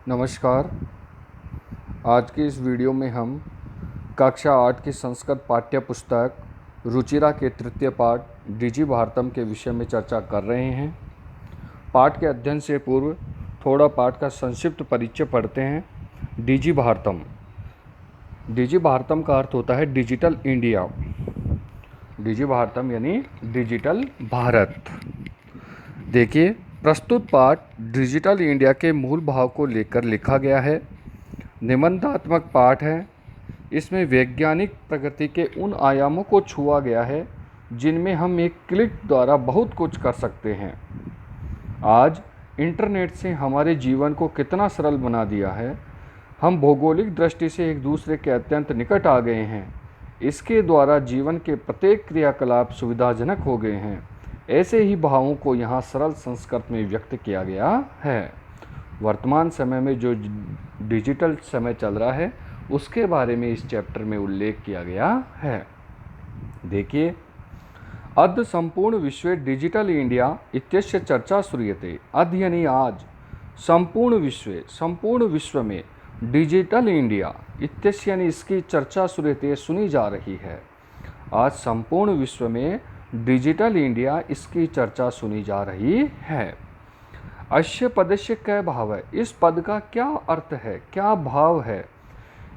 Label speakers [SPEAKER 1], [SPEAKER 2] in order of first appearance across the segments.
[SPEAKER 1] नमस्कार। आज की इस वीडियो में हम कक्षा 8 की संस्कृत पाठ्य पुस्तक रुचिरा के तृतीय पाठ डिजी भारतम के विषय में चर्चा कर रहे हैं। पाठ के अध्ययन से पूर्व थोड़ा पाठ का संक्षिप्त परिचय पढ़ते हैं। डिजी भारतम का अर्थ होता है डिजिटल इंडिया। डिजी भारतम यानी डिजिटल भारत। देखिए, प्रस्तुत पाठ डिजिटल इंडिया के मूल भाव को लेकर लिखा गया है। निबंधात्मक पाठ है। इसमें वैज्ञानिक प्रगति के उन आयामों को छुआ गया है जिनमें हम एक क्लिक द्वारा बहुत कुछ कर सकते हैं। आज इंटरनेट से हमारे जीवन को कितना सरल बना दिया है। हम भौगोलिक दृष्टि से एक दूसरे के अत्यंत निकट आ गए हैं। इसके द्वारा जीवन के प्रत्येक क्रियाकलाप सुविधाजनक हो गए हैं। ऐसे ही भावों को यहाँ सरल संस्कृत में व्यक्त किया गया है। वर्तमान समय में जो डिजिटल समय चल रहा है उसके बारे में इस चैप्टर में उल्लेख किया गया है। देखिए, अद्य संपूर्ण विश्व डिजिटल इंडिया इत्यस्य चर्चा श्रूयते। अद्य यानी आज, संपूर्ण विश्व में डिजिटल इंडिया इत्यस्य यानी इसकी चर्चा श्रूयते सुनी जा रही है। आज संपूर्ण विश्व में डिजिटल इंडिया इसकी चर्चा सुनी जा रही है। अस्य पदस्य क्या भाव है, इस पद का क्या अर्थ है, क्या भाव है।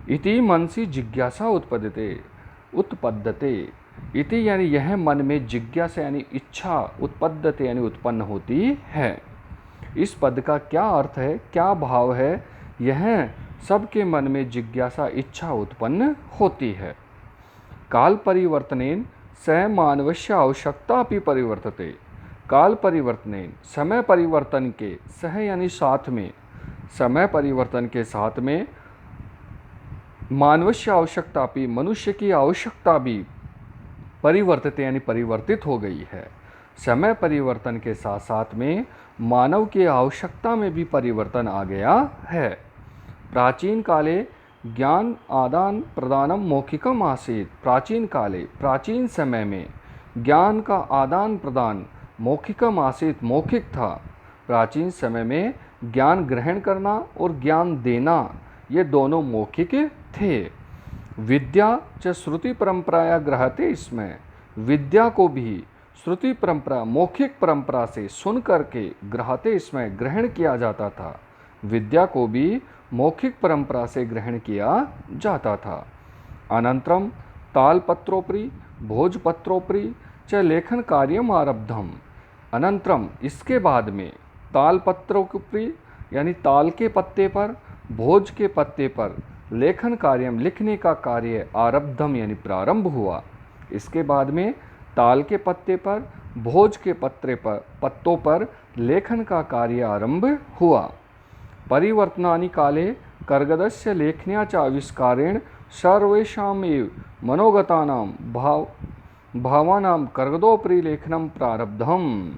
[SPEAKER 1] इति मनसि जिज्ञासा उत्पद्यते। इति यानी यह मन में जिज्ञासा यानी इच्छा, उत्पद्यते यानी उत्पन्न होती है। इस पद का क्या अर्थ है, क्या भाव है। यह सबके मन में जिज्ञासा, इच्छा उत्पन्न होती है। काल परिवर्तनेन सह मानवस्य आवश्यकता अपि परिवर्तते। काल परिवर्तनेन समय परिवर्तन के सह यानी साथ में, समय परिवर्तन के साथ में मानवस्य आवश्यकता भी, मनुष्य की आवश्यकता भी परिवर्तित यानी परिवर्तित हो गई है। समय परिवर्तन के साथ साथ में मानव की आवश्यकता में भी परिवर्तन आ गया है। प्राचीन काले ज्ञान आदान प्रदानम मौखिकम आसीत्। प्राचीन काले, प्राचीन समय में ज्ञान का आदान प्रदान मौखिकम आसीत्, मौखिक था। प्राचीन समय में ज्ञान ग्रहण करना और ज्ञान देना ये दोनों मौखिक थे। विद्या च श्रुति परंपराया ग्रहते। इसमें विद्या को भी श्रुति परंपरा, मौखिक परंपरा से सुन करके ग्रहते, इसमें ग्रहण किया जाता था। विद्या को भी मौखिक परंपरा से ग्रहण किया जाता था। अनंतरम तालपत्रोपरि भोजपत्रोपरि च लेखन कार्यम आरब्धम। अनंतरम इसके बाद में तालपत्रोपरि यानी ताल के पत्ते पर, भोज के पत्ते पर लेखन कार्यम लिखने का कार्य आरब्धम यानी प्रारंभ हुआ। इसके बाद में ताल के पत्ते पर, भोज के पत्तों पर लेखन का कार्य आरंभ हुआ। परिवर्तनानि काले कर्गदस्य लेखन्या च आविष्कारेण सर्वेषामेव मनोगतानां भावानां कर्गदोपरि लेखनं प्रारब्धम्।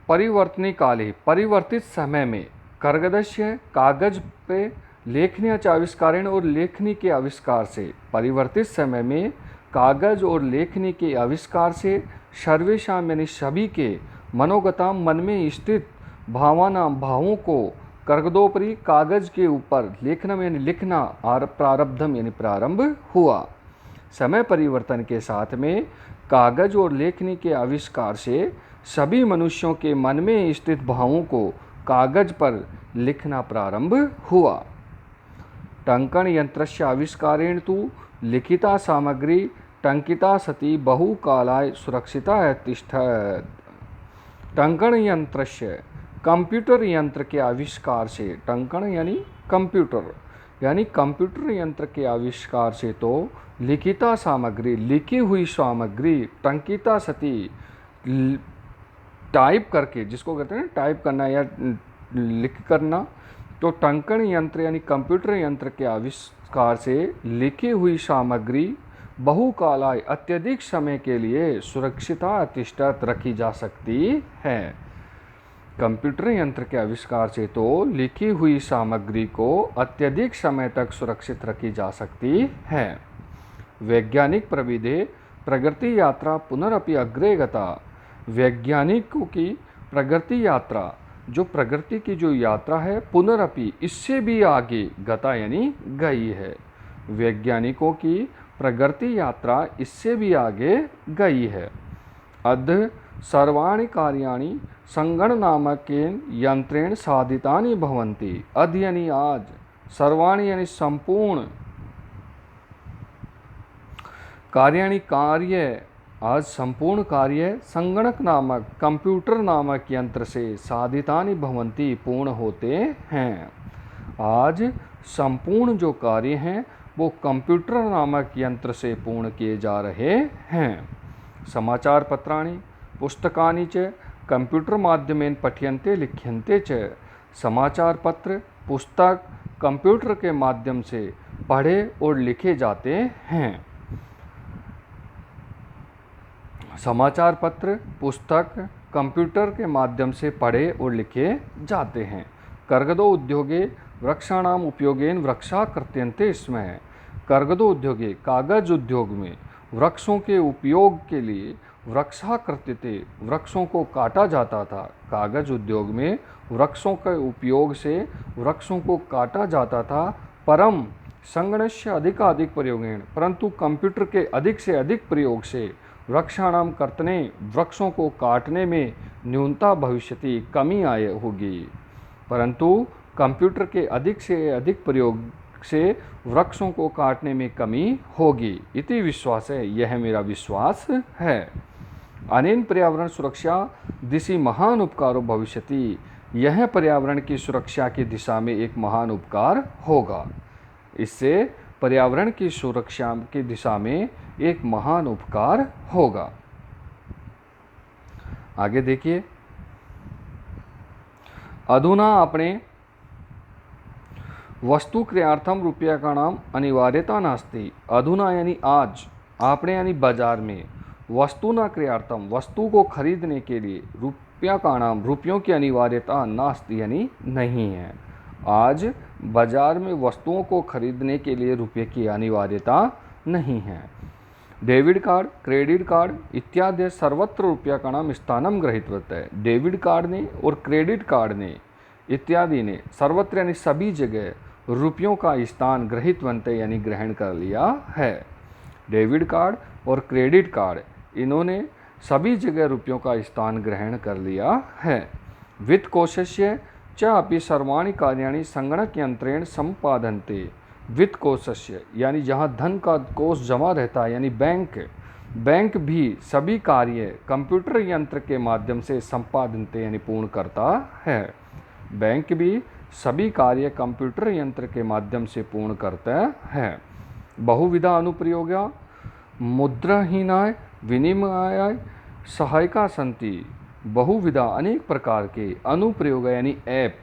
[SPEAKER 1] परिवर्तनी काले, परिवर्तित समय में, कर्गदस्य कागज पे, लेखन्या च आविष्कारेण और लेखनी के आविष्कार से, परिवर्तित समय में कागज और लेखनी के आविष्कार से सर्वेषाम यानी सभी के, मनोगताम मन में स्थित, भावानाम भावों को, कर्गदोपरि कागज के ऊपर, लेखनम यानी लिखना, प्रारब्धम यानी प्रारंभ हुआ। समय परिवर्तन के साथ में कागज और लेखनी के आविष्कार से सभी मनुष्यों के मन में स्थित भावों को कागज पर लिखना प्रारंभ हुआ। टंकन यंत्रस्य आविष्कारेण तु लिखिता सामग्री टंकिता सती बहुकालाय सुरक्षिता तिष्ठत। टंकन यंत्रस्य, कंप्यूटर यंत्र के आविष्कार से, टंकन यानी कंप्यूटर, यानी कंप्यूटर यंत्र के आविष्कार से तो लिखिता सामग्री, लिखी हुई सामग्री, टंकिता सती टाइप करके, जिसको कहते हैं टाइप करना या लिख करना, तो टंकन यंत्र यानी कंप्यूटर यंत्र के आविष्कार से लिखी हुई सामग्री बहुकालाय अत्यधिक समय के लिए सुरक्षिता तिष्ठत रखी जा सकती है। कंप्यूटर यंत्र के आविष्कार से तो लिखी हुई सामग्री को अत्यधिक समय तक सुरक्षित रखी जा सकती है। वैज्ञानिक प्रविधि प्रगति यात्रा पुनरपि अग्रे गता। वैज्ञानिकों की प्रगति यात्रा, जो प्रगति की जो यात्रा है, पुनरपि इससे भी आगे गता यानी गई है। वैज्ञानिकों की प्रगति यात्रा इससे भी आगे गई है। अद्य सर्वाणि कार्याणि संगणनामकेन यंत्रेण साधितानि भवन्ति। अद्य यानी आज, सर्वाणि यानी संपूर्ण, कार्याणि कार्य, आज संपूर्ण कार्य संगणक नामक, कंप्यूटर नामक यंत्र से साधितानि भवन्ति, पूर्ण होते हैं। आज संपूर्ण जो कार्य हैं वो कंप्यूटर नामक यंत्र से पूर्ण किए जा रहे हैं। समाचार पत्राणि पुस्तकानि च कंप्यूटर माध्यमेन पठ्यन्ते लिख्यन्ते च। समाचार पत्र, पुस्तक कंप्यूटर के माध्यम से पढ़े और लिखे जाते हैं। समाचार पत्र, पुस्तक कंप्यूटर के माध्यम से पढ़े और लिखे जाते हैं। कर्गदो उद्योगे वृक्षाणाम उपयोगेन वृक्षा कृत्यन्ते स्म। कर्गदो उद्योगे, कागज उद्योग में वृक्षों के उपयोग के लिए वृक्षा कृत्यते, वृक्षों को काटा जाता था। कागज उद्योग में वृक्षों के उपयोग से वृक्षों को काटा जाता था। परम संगणस्य अधिकाधिक प्रयोगेण, परंतु कंप्यूटर के अधिक से अधिक प्रयोग से वृक्षाणाम कर्तने, वृक्षों को काटने में न्यूनता भविष्यति, कमी आय होगी। परंतु कंप्यूटर के अधिक से अधिक प्रयोग से वृक्षों को काटने में कमी होगी। इति विश्वास है, यह मेरा विश्वास है। अनेन पर्यावरण सुरक्षा दिशि महान उपकारो भविष्यति, यह पर्यावरण की सुरक्षा की दिशा में एक महान उपकार होगा। इससे पर्यावरण की सुरक्षा की दिशा में एक महान उपकार होगा। आगे देखिए, अधुना अपने वस्तु क्रियार्थम रुपया का नाम अनिवार्यता नास्ति। अधुना यानी आज, आपने यानी बाजार में, वस्तु न क्रियार्थम, वस्तु को खरीदने के लिए, रुपया का नाम, रुपयों की अनिवार्यता नास्ति यानी नहीं है। आज बाजार में वस्तुओं को खरीदने के लिए रुपये की अनिवार्यता नहीं है। डेबिट कार्ड, क्रेडिट कार्ड इत्यादि सर्वत्र रुपया का नाम स्थानम ग्रहीतवत है। डेबिट कार्ड ने और क्रेडिट कार्ड ने इत्यादि ने सर्वत्र यानी सभी जगह रुपयों का स्थान ग्रहीतवंत यानी ग्रहण कर लिया है। डेबिट कार्ड और क्रेडिट कार्ड इन्होंने सभी जगह रुपयों का स्थान ग्रहण कर लिया है। वित्त कोशस्य च अपि सर्वाणि कार्याणि संगणक यंत्रेण संपादन्ते। वित्त कोशस्य यानी जहाँ धन का कोष जमा रहता है, यानी बैंक भी सभी कार्य कंप्यूटर यंत्र के माध्यम से संपादनते यानी पूर्ण करता है। बैंक भी सभी कार्य कंप्यूटर यंत्र के माध्यम से पूर्ण करता है। बहुविधा अनुप्रयोगा मुद्राहीनाय विनिमयाय सहायका संति। बहुविधा अनेक प्रकार के अनुप्रयोग यानी ऐप,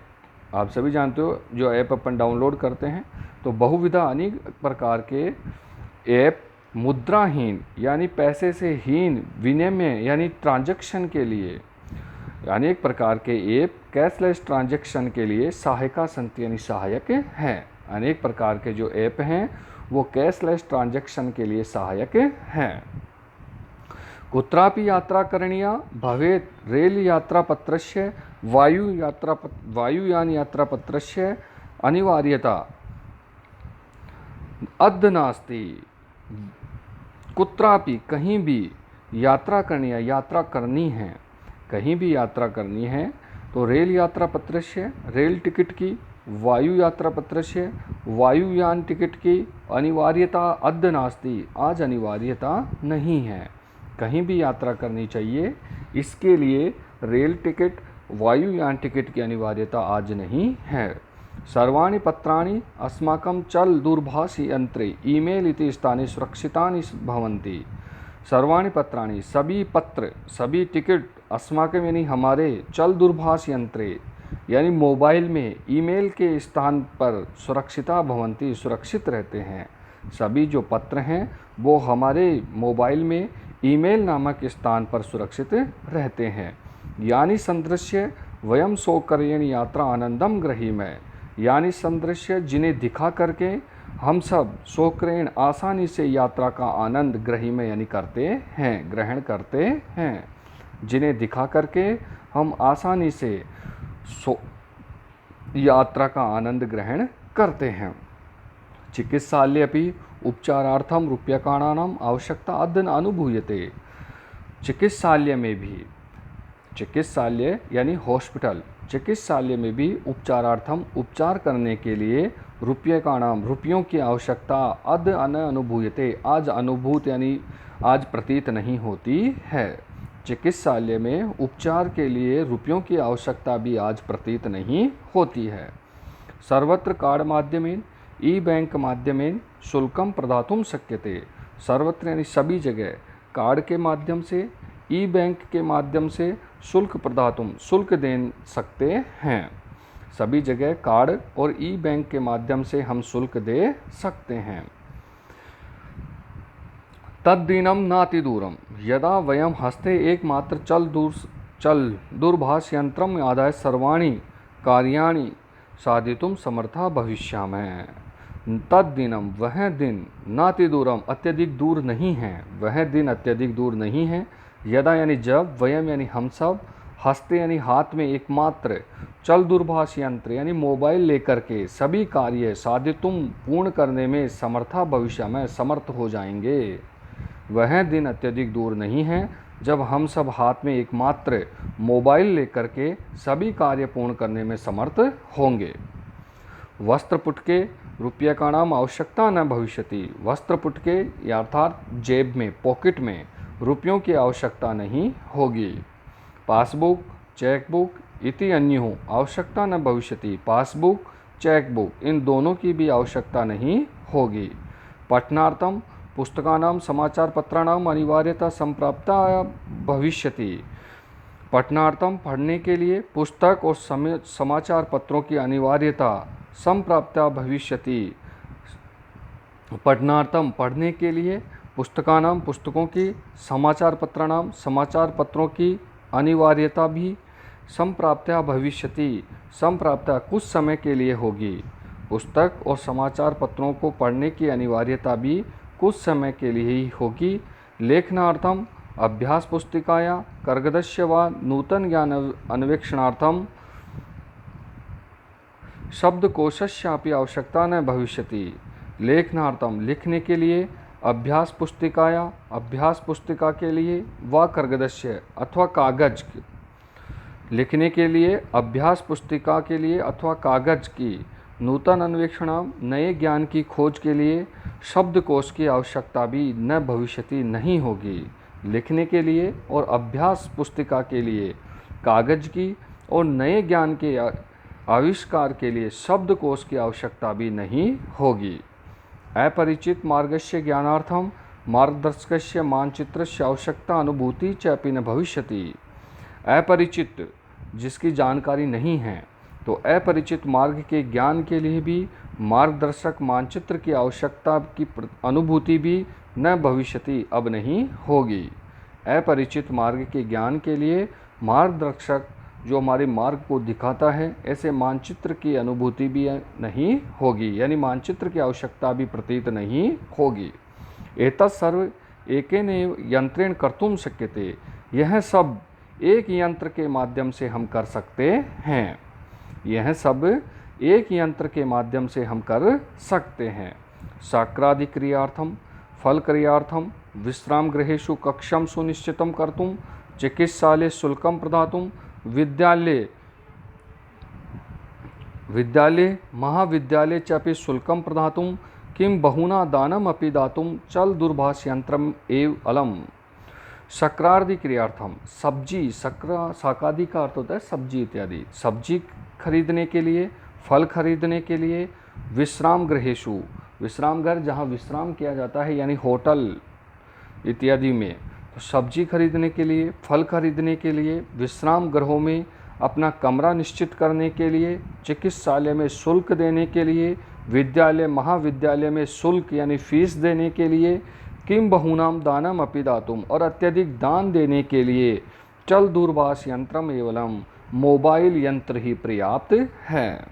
[SPEAKER 1] आप सभी जानते हो जो ऐप अपन डाउनलोड करते हैं, तो बहुविधा अनेक प्रकार के ऐप मुद्राहीन यानी पैसे से हीन विनिमय यानी ट्रांजैक्शन के लिए, अनेक प्रकार के ऐप कैशलेस ट्रांजैक्शन के लिए सहायका संति यानी सहायक हैं। अनेक प्रकार के जो ऐप हैं वो कैशलेस ट्रांजैक्शन के लिए सहायक हैं। कुत्रापि यात्रा करणीया भवेत् रेल यात्रा पत्रस्य वायुयान यात्रा पत्रस्य अनिवार्यता अद्य नास्ति। कुत्रापि कहीं भी यात्रा करनी है, यात्रा करनी है, कहीं भी यात्रा करनी है तो रेल यात्रा पत्रस्य रेल टिकट की, वायु यात्रा पत्रस्य वायुयान टिकट की अनिवार्यता अद्य नास्ति, आज अनिवार्यता नहीं है। कहीं भी यात्रा करनी चाहिए, इसके लिए रेल टिकट वायुयान टिकट की अनिवार्यता आज नहीं है। सर्वाणि पत्राणि अस्माकं चल दूरभाष यंत्रे ईमेल इति स्थाने सुरक्षितानि भवन्ति। सर्वाणि पत्राणि सभी पत्र, सभी टिकट अस्माकं यानी हमारे चल दूरभाष यंत्रे यानी मोबाइल में ईमेल के स्थान पर सुरक्षिता भवन्ति सुरक्षित रहते हैं। सभी जो पत्र हैं वो हमारे मोबाइल में ईमेल नामक स्थान पर सुरक्षित रहते हैं। यानी संदृश्य वयम सौकर्येण यात्रा आनंदम ग्रहीमः, यानी संदृश्य जिन्हें दिखा करके हम सब सौकर्येण आसानी से यात्रा का आनंद ग्रहीमः यानी करते हैं, ग्रहण करते हैं। जिन्हें दिखा करके हम आसानी से यात्रा का आनंद ग्रहण करते हैं। चिकित्सालयेपि उपचारार्थम रूप्यकाणानाम आवश्यकता अद्य न अनुभूयते। चिकित्सालय में भी, चिकित्सालय यानी हॉस्पिटल, चिकित्सालय में भी उपचारार्थम उपचार करने के लिए रूप्यकाणाम रुपयों की आवश्यकता अद्य न अनुभूयते आज अनुभूत यानी आज प्रतीत नहीं होती है। चिकित्सालय में उपचार के लिए रुपयों की आवश्यकता भी आज प्रतीत नहीं होती है। सर्वत्र कार्ड माध्यमेन ई बैंक माध्यमेन शुल्कम प्रदातुम शक्यते। सर्वत्र यानी सभी जगह कार्ड के माध्यम से, ई बैंक के माध्यम से शुल्क प्रदातुम शुल्क दे सकते हैं। सभी जगह कार्ड और ई बैंक के माध्यम से हम शुल्क दे सकते हैं। तद्दीनम नाति दूरम यदा वयम हस्ते एकमात्र चल दूरभाष यंत्रम आदाय सर्वाणि कार्याणि साधितुम समर्था भविष्यामः। तद्दिनम वह दिन, नाति दूरम अत्यधिक दूर नहीं है, वह दिन अत्यधिक दूर नहीं है। यदा यानी जब, वयम यानी हम सब, हस्ते यानी हाथ में एकमात्र, चल दूरभाष यंत्र यानी मोबाइल लेकर के सभी कार्य साधितुम पूर्ण करने में समर्था भविष्य में समर्थ हो जाएंगे। वह दिन अत्यधिक दूर नहीं है जब हम सब हाथ में एकमात्र मोबाइल लेकर के सभी कार्य पूर्ण करने में समर्थ होंगे। वस्त्रपुट के रूप्यकाणाम आवश्यकता न भविष्यति। वस्त्रपुट के अर्थात जेब में, पॉकेट में रुपयों की आवश्यकता नहीं होगी। पासबुक, चेकबुक इति अन्यों आवश्यकता न भविष्यति। पासबुक, चेकबुक इन दोनों की भी आवश्यकता नहीं होगी। पठनार्थम पुस्तकानाम समाचार पत्राणाम अनिवार्यता संप्राप्ता भविष्यति। पठनार्थम पढ़ने के लिए पुस्तक और समाचार पत्रों की अनिवार्यता संप्राप्ता भविष्यति। पठनार्थम पढ़ने के लिए, पुस्तकानाम पुस्तकों की, समाचार पत्राणाम समाचार पत्रों की अनिवार्यता भी संप्राप्ता भविष्यति संप्राप्ता कुछ समय के लिए होगी। पुस्तक और समाचार पत्रों को पढ़ने की अनिवार्यता भी कुछ समय के लिए ही होगी। लेखनार्थम अभ्यास पुस्तिकाया कर्गदस्य व नूतन ज्ञान अन्वेषणार्थम शब्दकोशस्यापि आवश्यकता न भविष्यति। लेखनार्थम लिखने के लिए, अभ्यास पुस्तिकाया अभ्यास पुस्तिका के लिए, व कर्गदस्य अथवा कागज लिखने के लिए, अभ्यास पुस्तिका के लिए अथवा कागज की, नूतन अन्वेषणाम नए ज्ञान की खोज के लिए शब्दकोश की आवश्यकता भी न भविष्यति नहीं होगी। लिखने के लिए और अभ्यास पुस्तिका के लिए कागज की और नए ज्ञान के आविष्कार के लिए शब्दकोश की आवश्यकता भी नहीं होगी। अपरिचित मार्गस्य ज्ञानार्थम मार्गदर्शकस्य मानचित्रस्य आवश्यकता अनुभूति च अपि न भविष्यति। अपरिचित जिसकी जानकारी नहीं है, तो अपरिचित मार्ग के ज्ञान के लिए भी मार्गदर्शक मानचित्र की आवश्यकता की अनुभूति भी न भविष्यति अब नहीं होगी। अपरिचित मार्ग के ज्ञान के लिए मार्गदर्शक जो हमारे मार्ग को दिखाता है, ऐसे मानचित्र की अनुभूति भी नहीं होगी, यानी मानचित्र की आवश्यकता भी प्रतीत नहीं होगी। एतत् सर्व एकेन यंत्रेण कर्तुम शक्यते। यह सब एक यंत्र के माध्यम से हम कर सकते हैं। यह सब एक यंत्र के माध्यम से हम कर सकते हैं। साक्रादि क्रियार्थम, फल क्रियार्थम, विश्राम गृहेषु कक्षम सुनिश्चितम कर्तुम, चिकित्सालय शुल्कम प्रदातुम, विद्यालय महाविद्यालय चापि शुल्कम प्रदातुम, किम बहुना दानम अपि दातुम चल दूरभाष यंत्रम एव अलम। शक्रादि क्रियार्थम, सब्जी, शाकादि का अर्थ होता है सब्जी इत्यादि, सब्जी खरीदने के लिए, फल खरीदने के लिए, विश्राम गृहेषु, विश्राम घर जहाँ विश्राम किया जाता है यानी होटल इत्यादि में, तो सब्जी खरीदने के लिए, फल खरीदने के लिए, विश्राम गृहों में अपना कमरा निश्चित करने के लिए, चिकित्सालय में शुल्क देने के लिए, विद्यालय महाविद्यालय में शुल्क यानी फीस देने के लिए, किम बहुनाम दानम अपि दातुम और अत्यधिक दान देने के लिए चल दूरभाष यंत्रम एवलम मोबाइल यंत्र ही पर्याप्त है।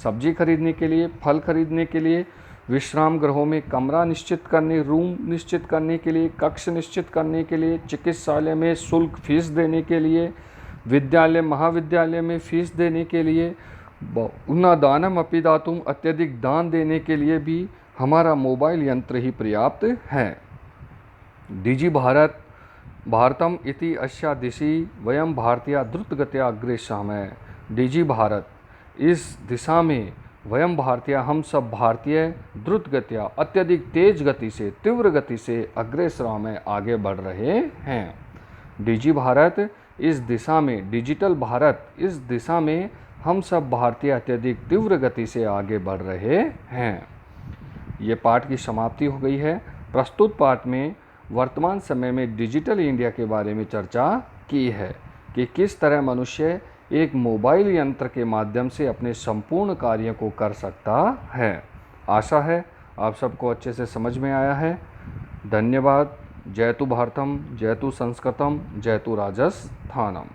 [SPEAKER 1] सब्जी खरीदने के लिए, फल खरीदने के लिए, विश्राम गृहों में कमरा निश्चित करने, रूम निश्चित करने के लिए, कक्ष निश्चित करने के लिए, चिकित्सालय में शुल्क फीस देने के लिए, विद्यालय महाविद्यालय में फीस देने के लिए, न दानम अपि दातुम, अत्यधिक दान देने के लिए भी हमारा मोबाइल यंत्र ही पर्याप्त है। डिजि भारत भारतम इति अस्या दिशि वयम भारतीय द्रुतगत्या अग्रे समय। डिजि भारत, इस दिशा में वयम भारतीय, हम सब भारतीय द्रुत गतिया, अत्यधिक तेज गति से, तीव्र गति से अग्रेसर में आगे बढ़ रहे हैं। डिजि भारत, इस दिशा में, डिजिटल भारत, इस दिशा में हम सब भारतीय अत्यधिक तीव्र गति से आगे बढ़ रहे हैं। ये पाठ की समाप्ति हो गई है। प्रस्तुत पाठ में वर्तमान समय में डिजिटल इंडिया के बारे में चर्चा की है कि किस तरह मनुष्य एक मोबाइल यंत्र के माध्यम से अपने संपूर्ण कार्यों को कर सकता है। आशा है आप सबको अच्छे से समझ में आया है। धन्यवाद। जयतु भारतम, जयतु संस्कृतम, जयतु राजस्थानम।